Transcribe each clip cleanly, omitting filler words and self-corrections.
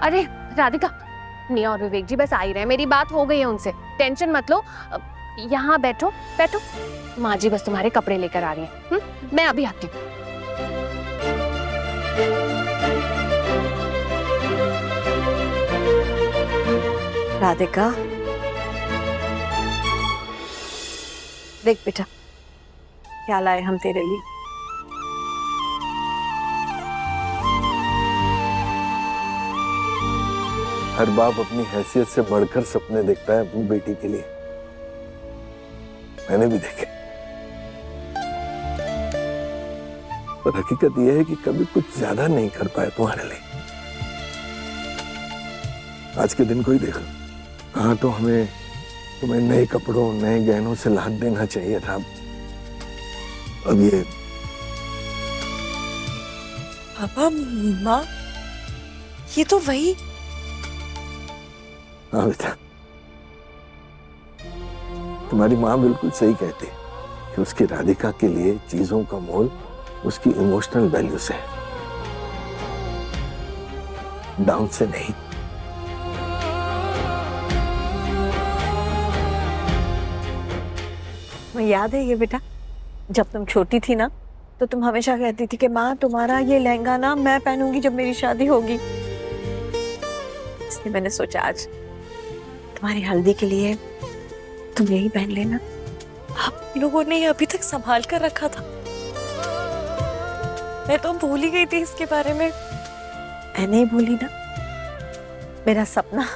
अरे राधिका, निया और विवेक जी बस आ ही रहे हैं, मेरी बात हो गई है उनसे, टेंशन मत लो। यहाँ बैठो बैठो, माँ जी बस तुम्हारे कपड़े लेकर आ रही हैं। मैं अभी आती हूँ। राधिका, देख बेटा क्या लाए हम तेरे लिए। हर बाप अपनी हैसियत से बढ़कर सपने देखता है अपनी बेटी के लिए। मैंने भी देखे, पर हकीकत यह है कि कभी कुछ ज्यादा नहीं कर पाए तुम्हारे लिए। आज के दिन को ही देखो, हाँ तो हमें तुम्हें नए कपड़ों नए गहनों से लाद देना चाहिए था। अब ये पापा माँ, ये तो वही। हाँ बेटा, तुम्हारी माँ बिल्कुल सही कहती है कि उसकी राधिका के लिए चीजों का मोल उसकी इमोशनल वैल्यू से है, दाम से नहीं। तुम्हें याद है ये बेटा, जब तुम छोटी थी ना तो तुम हमेशा कहती थी कि माँ तुम्हारा ये लहंगा ना मैं पहनूंगी जब मेरी शादी होगी। इसलिए मैंने सोचा आज तुम्हारी हल्दी के लिए तुम यही पहन लेना। आप लोगों ने ये अभी तक संभाल कर रखा था, मैं तो भूल ही गई थी इसके बारे में। मैं नहीं भूली ना, मेरा सपना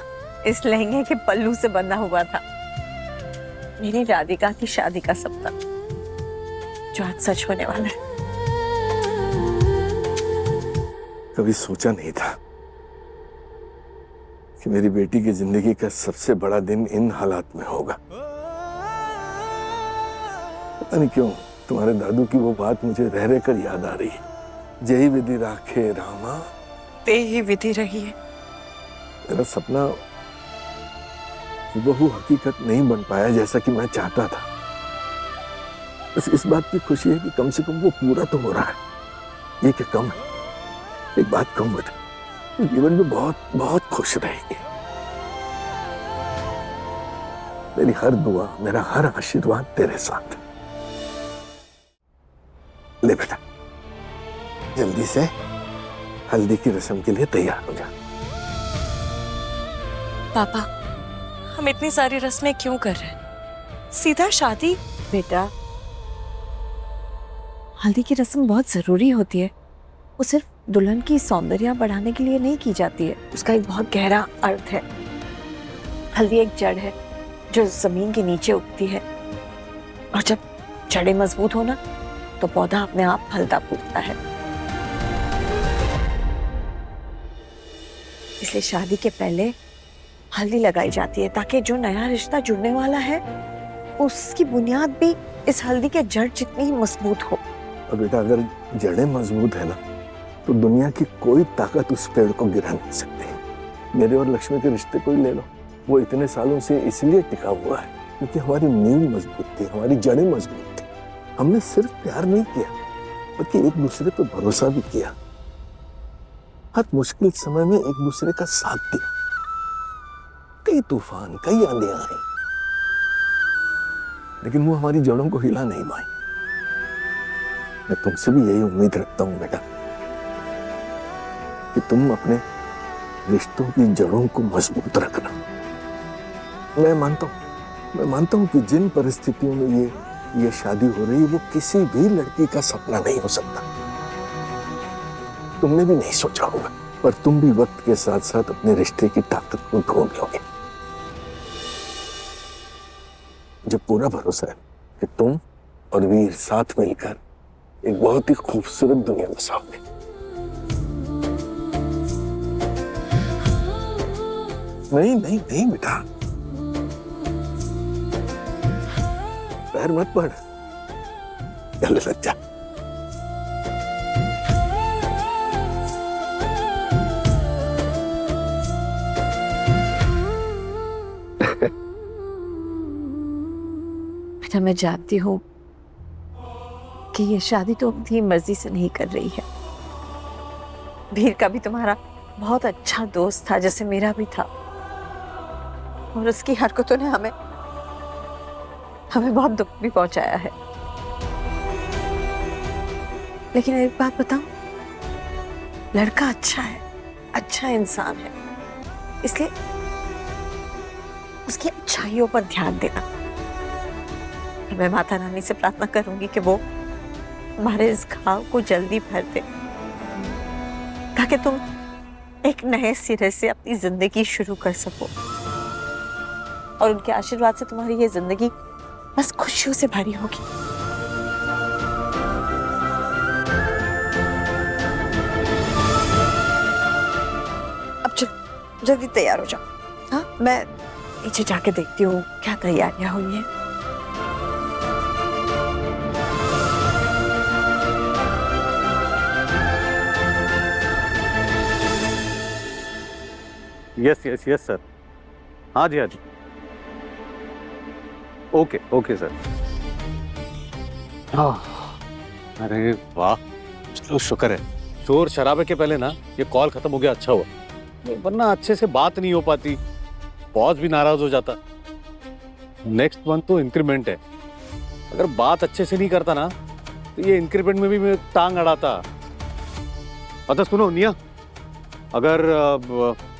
इस लहंगे के पल्लू से बंधा हुआ था, मेरी राधिका की शादी का सपना जो आज सच होने वाला है। कभी सोचा नहीं था कि मेरी बेटी की जिंदगी का सबसे बड़ा दिन इन हालात में होगा। पता नहीं क्यों तुम्हारे दादू की वो बात मुझे रह रह कर याद आ रही है। जय विधि राखे रामा, ते ही विधि रही है। मेरा सपना बहु हकीकत नहीं बन पाया जैसा कि मैं चाहता था। बस इस बात की खुशी है कि कम से कम वो पूरा तो हो रहा है। ये क्या कम है। एक बात कहूं बेटा, जीवन में बहुत बहुत खुश रहेगी। मेरी हर दुआ, मेरा हर आशीर्वाद तेरे साथ। ले बेटा, जल्दी से हल्दी की रस्म के लिए तैयार हो जा। पापा, हम इतनी सारी रस्में क्यों कर रहे हैं? सीधा शादी। बेटा, हल्दी की रस्म बहुत जरूरी होती है। वो सिर्फ दुल्हन की सौंदर्य बढ़ाने के लिए नहीं की जाती है, उसका एक बहुत गहरा अर्थ है। हल्दी एक जड़ है जो जमीन के नीचे उगती है, और जब जड़ें मजबूत हो ना तो पौधा अपने आप फलता फूलता है। इसलिए शादी के पहले हल्दी लगाई जाती है ताकि जो नया रिश्ता जुड़ने वाला है उसकी बुनियाद भी इस हल्दी के जड़ जितनी ही मजबूत हो। और बेटा, अगर जड़ें मजबूत है ना तो दुनिया की कोई ताकत उस पेड़ को गिरा नहीं सकती। मेरे और लक्ष्मी के रिश्ते को ही ले लो, वो इतने सालों से इसलिए टिका हुआ है क्योंकि हमारी नींव मजबूत थी, हमारी जड़ें मजबूत थी। हमने सिर्फ प्यार नहीं किया बल्कि एक दूसरे पर भरोसा भी किया। हर मुश्किल समय में एक दूसरे का साथ दिया। कई तूफान, कई आंधियां आई, लेकिन वो हमारी जड़ों को हिला नहीं पाई। मैं तुमसे भी यही उम्मीद रखता हूं बेटा कि तुम अपने रिश्तों की जड़ों को मजबूत रखना। मैं मानता हूं कि जिन परिस्थितियों में ये शादी हो रही है वो किसी भी लड़की का सपना नहीं हो सकता। तुमने भी नहीं सोचा होगा, पर तुम भी वक्त के साथ साथ अपने रिश्ते की ताकत को ढूंढ लोगे। मुझे पूरा भरोसा है कि तुम और वीर साथ मिलकर एक बहुत ही खूबसूरत दुनिया बसाओगे। नहीं नहीं नहीं बेटा, पैर मत पड़, गले लग जा। बेटा, मैं जानती हूँ कि ये शादी तो अपनी मर्जी से नहीं कर रही है। वीर का भी तुम्हारा बहुत अच्छा दोस्त था, जैसे मेरा भी था, और उसकी हरकतों ने हमें बहुत दुख भी पहुंचाया है। लेकिन एक बात बताऊं, लड़का अच्छा है, अच्छा इंसान है, इसलिए उसकी अच्छाइयों पर ध्यान देना। मैं माता रानी से प्रार्थना करूंगी कि वो हमारे इस घाव को जल्दी भर दे, ताकि तुम एक नए सिरे से अपनी जिंदगी शुरू कर सको, और उनके आशीर्वाद से तुम्हारी ये जिंदगी बस खुशियों से भरी होगी। अब जल्दी तैयार हो जाओ। हाँ, मैं नीचे जाके देखती हूँ क्या तैयारियां हुई हैं। Yes yes yes sir. हाँ जी हाँ जी। Okay okay sir. अरे वाह, चलो शुक्र है, शोर शराबे के पहले ना ये कॉल खत्म हो गया, अच्छा हुआ, वरना अच्छे से बात नहीं हो पाती, बॉस भी नाराज हो जाता। नेक्स्ट मंथ तो इंक्रीमेंट है, अगर बात अच्छे से नहीं करता ना तो ये इंक्रीमेंट में भी मैं टांग अड़ाता। अच्छा सुनो निया, अगर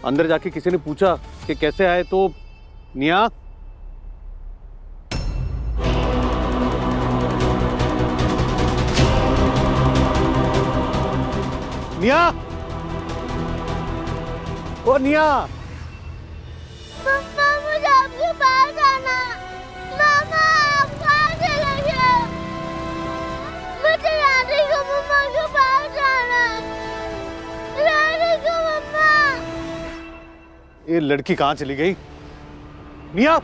अंदर जाके किसी ने पूछा कि कैसे आए तो निया, निया, ओ निया, मम्मा मुझे आपके पास आना। मम्मा आप कहाँ चले गए? मुझे रानी को मम्मा के पास आना। रानी को मम्मा। ये लड़की कहाँ चली गई? निया,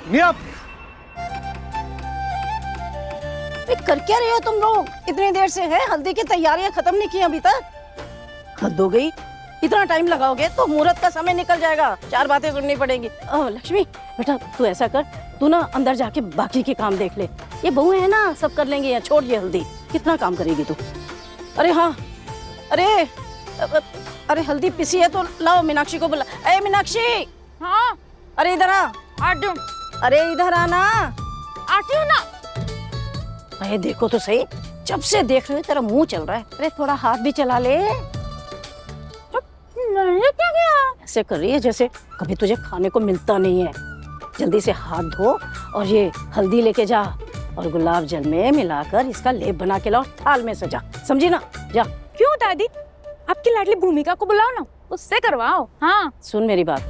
निया, कर क्या रहे हो तुम लोग? इतनी देर से है, हल्दी की तैयारियां खत्म नहीं की अभी तक। हद हो गई, इतना टाइम लगाओगे तो मुहूर्त का समय निकल जाएगा, 4 बातें सुननी पड़ेंगी। लक्ष्मी बेटा तू ऐसा कर, तू ना अंदर जाके बाकी के काम देख ले, ये बहू है ना सब कर लेंगे, छोड़ ये हल्दी, कितना काम करेगी तू। अरे हाँ, अरे हल्दी पिसी है तो लाओ, मीनाक्षी को बुला। अरे मीनाक्षी। हाँ अरे इधर आ। अरे इधर आना। आती हूँ ना। अरे देखो तो सही, जब से देख रही हूँ तेरा मुंह चल रहा है। अरे थोड़ा हाथ भी चला ले। मैंने क्या किया? ऐसे कर रही है जैसे कभी तुझे खाने को मिलता नहीं है। जल्दी से हाथ धो और ये हल्दी लेके जा और गुलाब जल में मिलाकर इसका लेप बना के लाओ, थाल में सजा, समझी ना? जा। क्यों दादी? आपकी लाडली भूमिका को बुलाओ ना, उससे करवाओ। हाँ सुन मेरी बात,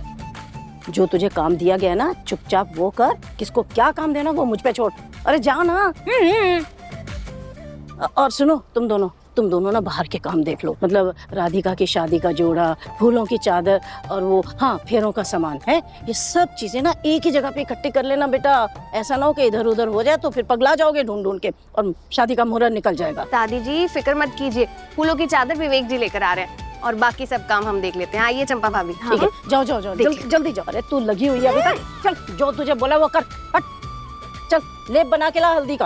जो तुझे काम दिया गया ना चुपचाप वो कर, किसको क्या काम देना वो मुझ पे छोड़। अरे जा ना। और सुनो तुम दोनों ना बाहर के काम देख लो, मतलब राधिका की शादी का जोड़ा, फूलों की चादर और वो हाँ फेरों का सामान है, ये सब चीजें ना एक ही जगह पे इकट्ठी कर लेना बेटा। ऐसा ना हो कि इधर उधर हो जाए तो फिर पगला जाओगे ढूंढ ढूंढ के और शादी का मुहूर्त निकल जाएगा। दादी जी फिक्र मत कीजिए, फूलों की चादर विवेक जी लेकर आ रहे हैं और बाकी सब काम हम देख लेते हैं। आइए चंपा भाभी। ठीक है, जाओ जल्दी जाओ। अरे तू लगी हुई है अभी तक, चल जो तुझे बोला वो कर, हट। चल लेप बना के ला हल्दी का।